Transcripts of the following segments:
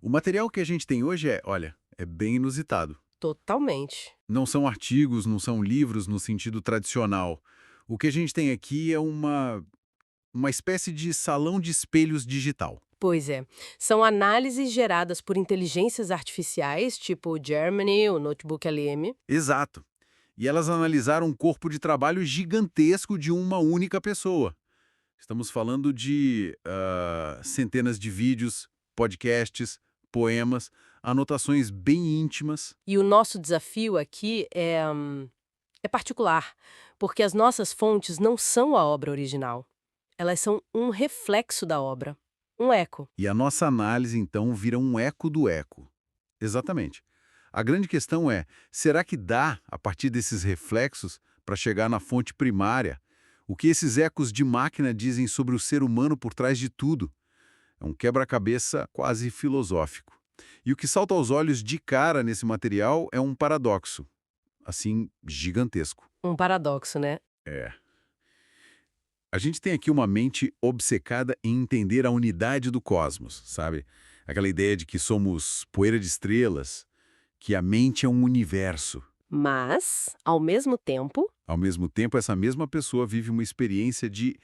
O material que a gente tem hoje olha, é bem inusitado. Totalmente. Não são artigos, não são livros no sentido tradicional. O que a gente tem aqui é uma espécie de salão de espelhos digital. Pois é. São análises geradas por inteligências artificiais, tipo o Gemini, o Notebook LM. Exato. E elas analisaram um corpo de trabalho gigantesco de uma única pessoa. Estamos falando de centenas de vídeos, podcasts, poemas, anotações bem íntimas. E o nosso desafio aqui é particular, porque as nossas fontes não são a obra original. Elas são um reflexo da obra, um eco. E a nossa análise, então, vira um eco do eco. Exatamente. A grande questão é, será que dá, a partir desses reflexos, para chegar na fonte primária? O que esses ecos de máquina dizem sobre o ser humano por trás de tudo? É um quebra-cabeça quase filosófico. E o que salta aos olhos de cara nesse material é um paradoxo, assim, gigantesco. Um paradoxo, né? É. A gente tem aqui uma mente obcecada em entender a unidade do cosmos, sabe? Aquela ideia de que somos poeira de estrelas, que a mente é um universo. Mas, ao mesmo tempo, Ao mesmo tempo, essa mesma pessoa vive uma experiência de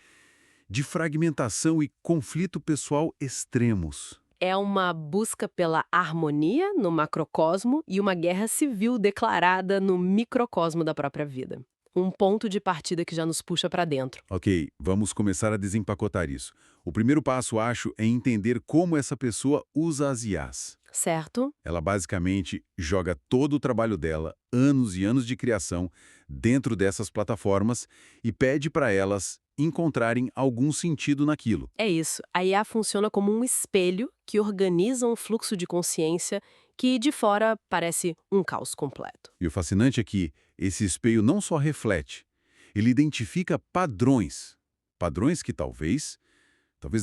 fragmentação e conflito pessoal extremos. é uma busca pela harmonia no macrocosmo e uma guerra civil declarada no microcosmo da própria vida. Um ponto de partida que já nos puxa para dentro. Ok, vamos começar a desempacotar isso. O primeiro passo, acho, é entender como essa pessoa usa as IAs. Certo? Ela basicamente joga todo o trabalho dela, anos e anos de criação, dentro dessas plataformas e pede para elas encontrarem algum sentido naquilo. É isso. A IA funciona como um espelho que organiza um fluxo de consciência que de fora parece um caos completo. E o fascinante é que esse espelho não só reflete, ele identifica padrões. Padrões que talvez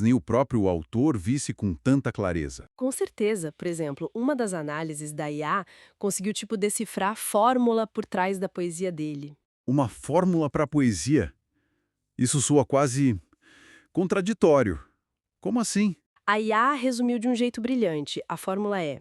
nem o próprio autor visse com tanta clareza. Com certeza, por exemplo, uma das análises da IA conseguiu decifrar a fórmula por trás da poesia dele. Uma fórmula para a poesia. Isso soa quase contraditório. Como assim? A IA resumiu de um jeito brilhante. A fórmula é: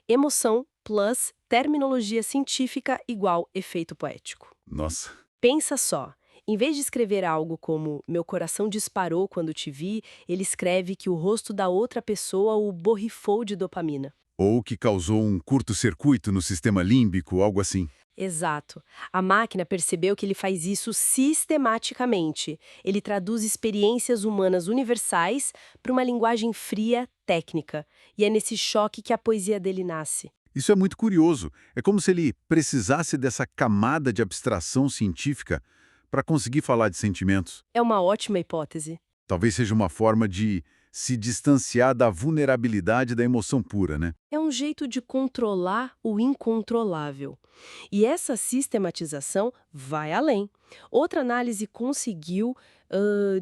emoção plus terminologia científica igual efeito poético. Nossa. Pensa só. Em vez de escrever algo como meu coração disparou quando te vi, ele escreve que o rosto da outra pessoa o borrifou de dopamina. Ou que causou um curto-circuito no sistema límbico, algo assim. Exato. A máquina percebeu que ele faz isso sistematicamente. Ele traduz experiências humanas universais para uma linguagem fria, técnica. E é nesse choque que a poesia dele nasce. Isso é muito curioso. É como se ele precisasse dessa camada de abstração científica para conseguir falar de sentimentos. É uma ótima hipótese. Talvez seja uma forma de se distanciar da vulnerabilidade da emoção pura, né? É um jeito de controlar o incontrolável. E essa sistematização vai além. Outra análise conseguiu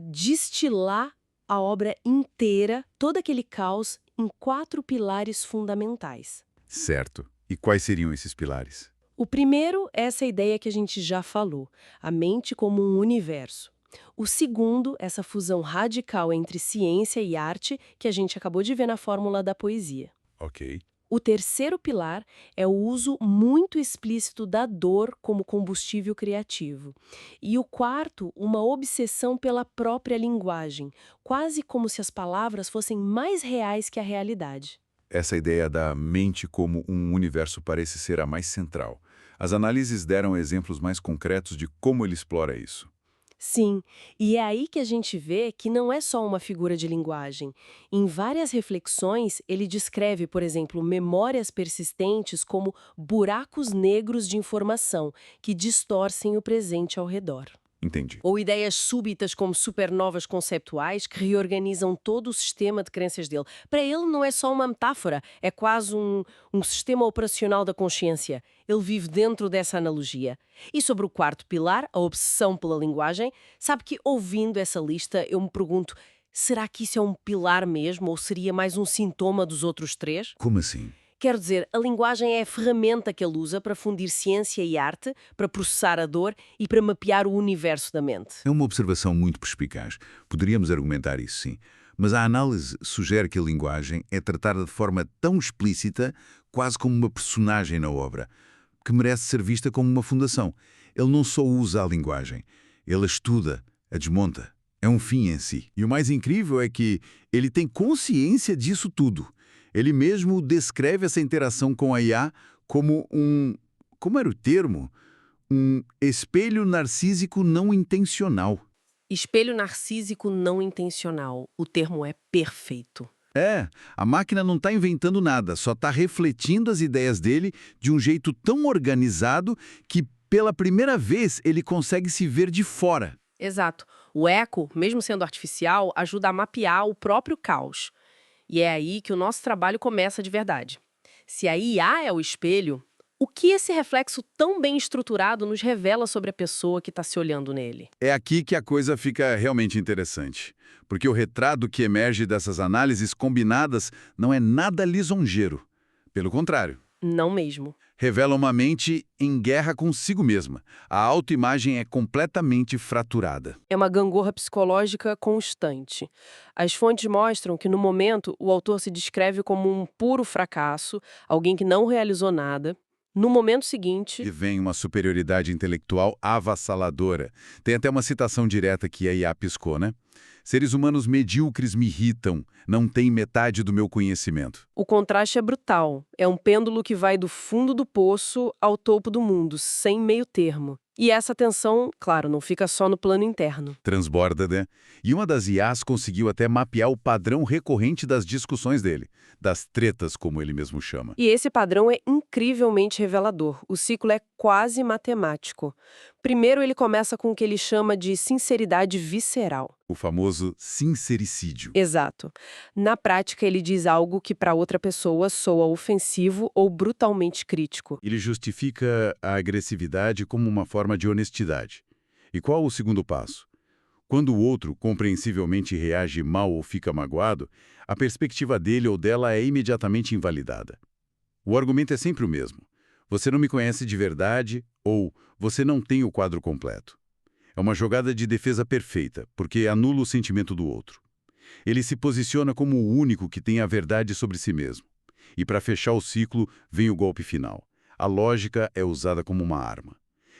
destilar a obra inteira, todo aquele caos, em 4 pilares fundamentais. Certo. E quais seriam esses pilares? O primeiro é essa ideia que a gente já falou, a mente como um universo. O segundo, essa fusão radical entre ciência e arte que a gente acabou de ver na fórmula da poesia. Ok. O terceiro pilar é o uso muito explícito da dor como combustível criativo. E o quarto, uma obsessão pela própria linguagem, quase como se as palavras fossem mais reais que a realidade. Essa ideia da mente como um universo parece ser a mais central. As análises deram exemplos mais concretos de como ele explora isso. Sim, e é aí que a gente vê que não é só uma figura de linguagem. Em várias reflexões, ele descreve, por exemplo, memórias persistentes como buracos negros de informação que distorcem o presente ao redor. Entendi. Ou ideias súbitas como supernovas conceptuais que reorganizam todo o sistema de crenças dele. Para ele não é só uma metáfora, é quase um sistema operacional da consciência. Ele vive dentro dessa analogia. E sobre o quarto pilar, a obsessão pela linguagem, sabe que ouvindo essa lista eu me pergunto, será que isso é um pilar mesmo ou seria mais um sintoma dos outros três? Como assim? Quero dizer, a linguagem é a ferramenta que ele usa para fundir ciência e arte, para processar a dor e para mapear o universo da mente. É uma observação muito perspicaz. Poderíamos argumentar isso, sim. Mas a análise sugere que a linguagem é tratada de forma tão explícita, quase como uma personagem na obra, que merece ser vista como uma fundação. Ele não só usa a linguagem, ele a estuda, a desmonta. É um fim em si. E o mais incrível é que ele tem consciência disso tudo. Ele mesmo descreve essa interação com a IA como como era o termo? Um espelho narcísico não intencional. Espelho narcísico não intencional. O termo é perfeito. É, a máquina não está inventando nada, só está refletindo as ideias dele de um jeito tão organizado que, pela primeira vez, ele consegue se ver de fora. Exato. O eco, mesmo sendo artificial, ajuda a mapear o próprio caos. E é aí que o nosso trabalho começa de verdade. Se a IA é o espelho, o que esse reflexo tão bem estruturado nos revela sobre a pessoa que está se olhando nele? É aqui que a coisa fica realmente interessante, porque o retrato que emerge dessas análises combinadas não é nada lisonjeiro. Pelo contrário, Não mesmo. revela uma mente em guerra consigo mesma. A autoimagem é completamente fraturada. É uma gangorra psicológica constante. As fontes mostram que, no momento, o autor se descreve como um puro fracasso, alguém que não realizou nada. No momento seguinte, E vem uma superioridade intelectual avassaladora. Tem até uma citação direta que a IA piscou, né? Seres humanos medíocres me irritam, não têm metade do meu conhecimento. o contraste é brutal. É um pêndulo que vai do fundo do poço ao topo do mundo, sem meio termo. E essa tensão, claro, não fica só no plano interno. Transborda, né? E uma das IAs conseguiu até mapear o padrão recorrente das discussões dele, das tretas, como ele mesmo chama. E esse padrão é incrivelmente revelador. O ciclo é quase matemático. Primeiro, ele começa com o que ele chama de sinceridade visceral. O famoso sincericídio. Exato. Na prática, ele diz algo que para outra pessoa soa ofensivo ou brutalmente crítico. Ele justifica a agressividade como uma forma de honestidade. E qual o segundo passo? Quando o outro compreensivelmente reage mal ou fica magoado, a perspectiva dele ou dela é imediatamente invalidada. O argumento é sempre o mesmo. Você não me conhece de verdade ou você não tem o quadro completo. É uma jogada de defesa perfeita, porque anula o sentimento do outro. Ele se posiciona como o único que tem a verdade sobre si mesmo. E para fechar o ciclo, vem o golpe final. A lógica é usada como uma arma.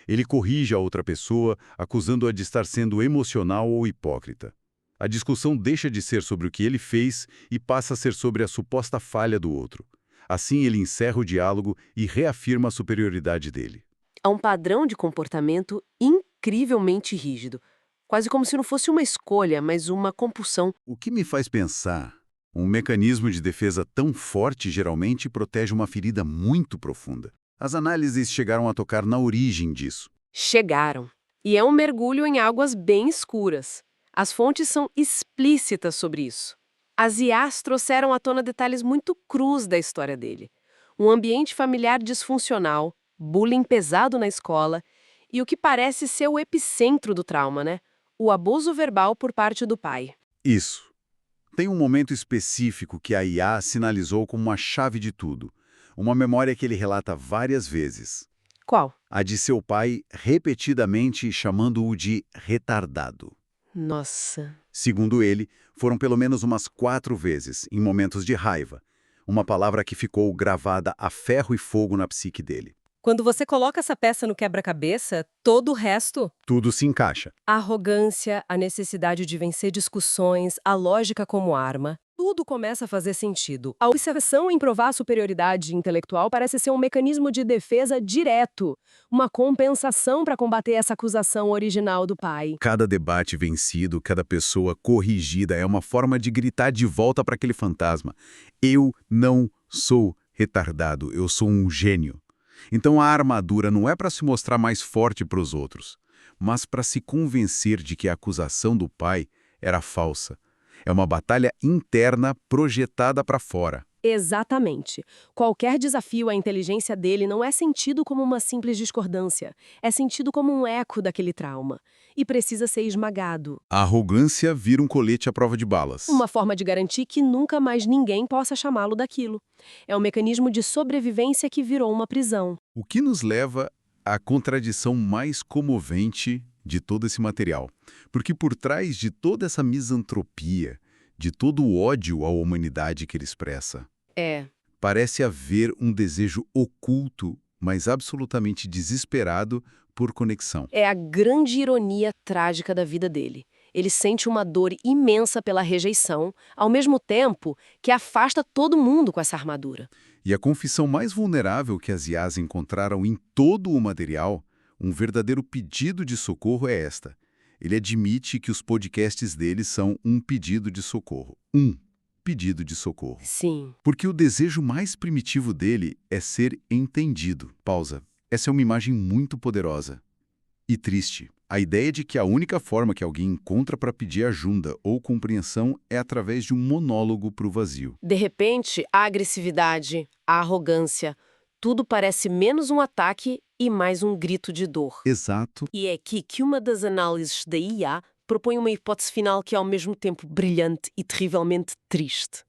Ele corrige a outra pessoa, acusando-a de estar sendo emocional ou hipócrita. A discussão deixa de ser sobre o que ele fez e passa a ser sobre a suposta falha do outro. Assim, ele encerra o diálogo e reafirma a superioridade dele. Há um padrão de comportamento incrivelmente rígido. Quase como se não fosse uma escolha, mas uma compulsão. O que me faz pensar, um mecanismo de defesa tão forte geralmente protege uma ferida muito profunda. As análises chegaram a tocar na origem disso. Chegaram. E é um mergulho em águas bem escuras. As fontes são explícitas sobre isso. As IAs trouxeram à tona detalhes muito crus da história dele. Um ambiente familiar disfuncional, bullying pesado na escola e o que parece ser o epicentro do trauma, né? O abuso verbal por parte do pai. Isso. Tem um momento específico que a IA sinalizou como uma chave de tudo. Uma memória que ele relata várias vezes. Qual? A de seu pai repetidamente chamando-o de retardado. Nossa. Segundo ele, foram pelo menos umas 4 vezes, em momentos de raiva. Uma palavra que ficou gravada a ferro e fogo na psique dele. Quando você coloca essa peça no quebra-cabeça, todo o resto, Tudo se encaixa. A arrogância, a necessidade de vencer discussões, a lógica como arma, tudo começa a fazer sentido. A obsessão em provar a superioridade intelectual parece ser um mecanismo de defesa direto, uma compensação para combater essa acusação original do pai. Cada debate vencido, cada pessoa corrigida é uma forma de gritar de volta para aquele fantasma. Eu não sou retardado, eu sou um gênio. Então a armadura não é para se mostrar mais forte para os outros, mas para se convencer de que a acusação do pai era falsa. É uma batalha interna projetada para fora. Exatamente. Qualquer desafio à inteligência dele não é sentido como uma simples discordância, é sentido como um eco daquele trauma. E precisa ser esmagado. A arrogância vira um colete à prova de balas. Uma forma de garantir que nunca mais ninguém possa chamá-lo daquilo. É um mecanismo de sobrevivência que virou uma prisão. O que nos leva à contradição mais comovente de todo esse material. Porque por trás de toda essa misantropia, de todo o ódio à humanidade que ele expressa. É. Parece haver um desejo oculto, mas absolutamente desesperado por conexão. É a grande ironia trágica da vida dele. Ele sente uma dor imensa pela rejeição, ao mesmo tempo que afasta todo mundo com essa armadura. E a confissão mais vulnerável que as IAs encontraram em todo o material, um verdadeiro pedido de socorro, é esta. Ele admite que os podcasts dele são um pedido de socorro. Um pedido de socorro. Sim. Porque o desejo mais primitivo dele é ser entendido. Pausa. Essa é uma imagem muito poderosa. E triste. A ideia de que a única forma que alguém encontra para pedir ajuda ou compreensão é através de um monólogo para o vazio. De repente, a agressividade, a arrogância, tudo parece menos um ataque e mais um grito de dor. Exato. E é aqui que uma das análises da IA propõe uma hipótese final que é ao mesmo tempo brilhante e terrivelmente triste.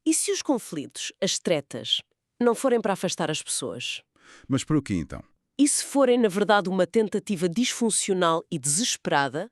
E se os conflitos, as tretas, não forem para afastar as pessoas? Mas para o que então? E se forem, na verdade, uma tentativa disfuncional e desesperada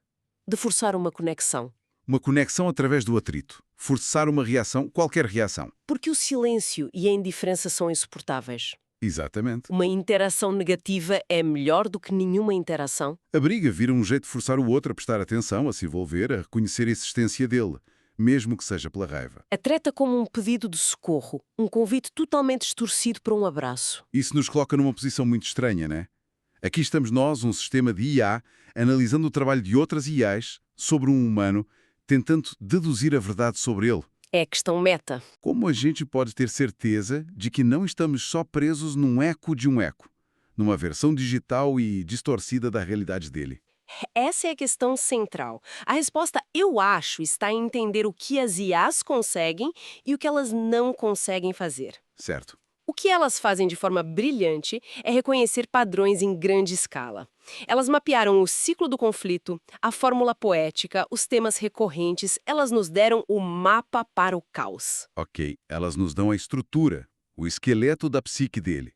de forçar uma conexão? Uma conexão através do atrito. Forçar uma reação, qualquer reação. Porque o silêncio e a indiferença são insuportáveis. Exatamente. Uma interação negativa é melhor do que nenhuma interação? A briga vira um jeito de forçar o outro a prestar atenção, a se envolver, a reconhecer a existência dele, mesmo que seja pela raiva. A treta como um pedido de socorro, um convite totalmente distorcido para um abraço. Isso nos coloca numa posição muito estranha, né? Aqui estamos nós, um sistema de IA, analisando o trabalho de outras IAs sobre um humano, tentando deduzir a verdade sobre ele. É a questão meta. Como a gente pode ter certeza de que não estamos só presos num eco de um eco, numa versão digital e distorcida da realidade dele? Essa é a questão central. A resposta, eu acho, está em entender o que as IAs conseguem e o que elas não conseguem fazer. Certo. O que elas fazem de forma brilhante é reconhecer padrões em grande escala. Elas mapearam o ciclo do conflito, a fórmula poética, os temas recorrentes, elas nos deram o mapa para o caos. Ok, elas nos dão a estrutura, o esqueleto da psique dele.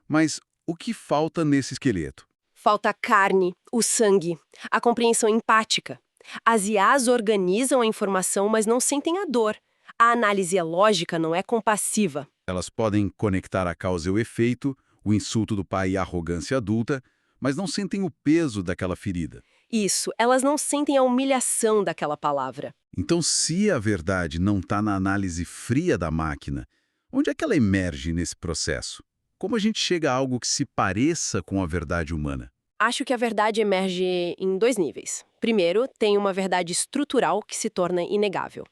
Mas o que falta nesse esqueleto? Falta a carne, o sangue, a compreensão empática. As IAs organizam a informação, mas não sentem a dor. A análise lógica não é compassiva. Elas podem conectar a causa e o efeito, o insulto do pai e a arrogância adulta, mas não sentem o peso daquela ferida. Isso, elas não sentem a humilhação daquela palavra. Então, se a verdade não está na análise fria da máquina, onde é que ela emerge nesse processo? Como a gente chega a algo que se pareça com a verdade humana? Acho que a verdade emerge em dois níveis. Primeiro, tem uma verdade estrutural que se torna inegável.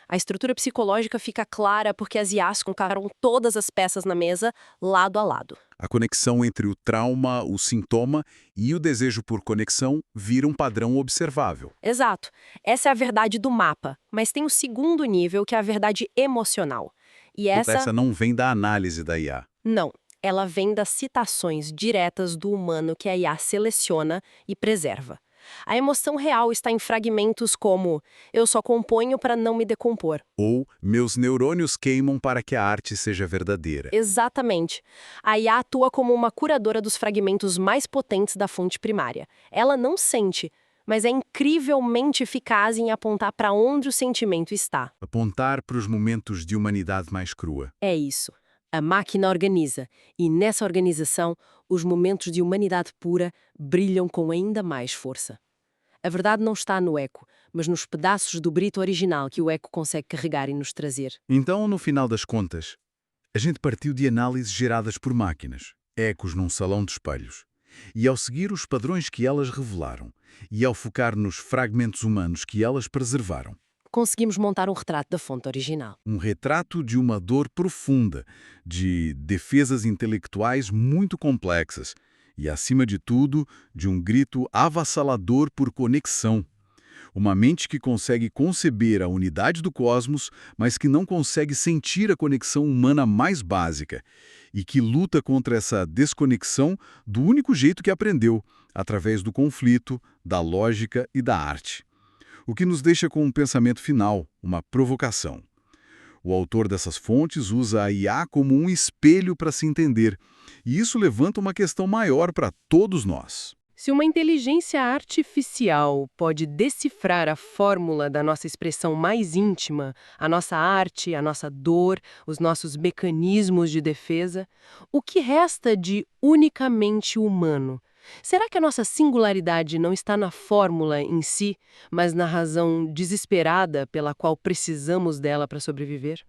A estrutura psicológica fica clara porque as IAs colocaram todas as peças na mesa, lado a lado. A conexão entre o trauma, o sintoma e o desejo por conexão vira um padrão observável. Exato. Essa é a verdade do mapa. Mas tem o segundo nível, que é a verdade emocional. E Essa não vem da análise da IA. Não. Ela vem das citações diretas do humano que a IA seleciona e preserva. A emoção real está em fragmentos como "eu só componho para não me decompor". Ou meus neurônios queimam para que a arte seja verdadeira. Exatamente. A IA atua como uma curadora dos fragmentos mais potentes da fonte primária. Ela não sente, mas é incrivelmente eficaz em apontar para onde o sentimento está. Apontar para os momentos de humanidade mais crua. É isso. A máquina organiza, e nessa organização, os momentos de humanidade pura brilham com ainda mais força. A verdade não está no eco, mas nos pedaços do brito original que o eco consegue carregar e nos trazer. Então, no final das contas, a gente partiu de análises geradas por máquinas, ecos num salão de espelhos. E ao seguir os padrões que elas revelaram, e ao focar nos fragmentos humanos que elas preservaram, Conseguimos montar um retrato da fonte original. um retrato de uma dor profunda, de defesas intelectuais muito complexas e, acima de tudo, de um grito avassalador por conexão. Uma mente que consegue conceber a unidade do cosmos, mas que não consegue sentir a conexão humana mais básica e que luta contra essa desconexão do único jeito que aprendeu, através do conflito, da lógica e da arte. O que nos deixa com um pensamento final, uma provocação. O autor dessas fontes usa a IA como um espelho para se entender, e isso levanta uma questão maior para todos nós. Se uma inteligência artificial pode decifrar a fórmula da nossa expressão mais íntima, a nossa arte, a nossa dor, os nossos mecanismos de defesa, o que resta de unicamente humano? Será que a nossa singularidade não está na fórmula em si, mas na razão desesperada pela qual precisamos dela para sobreviver?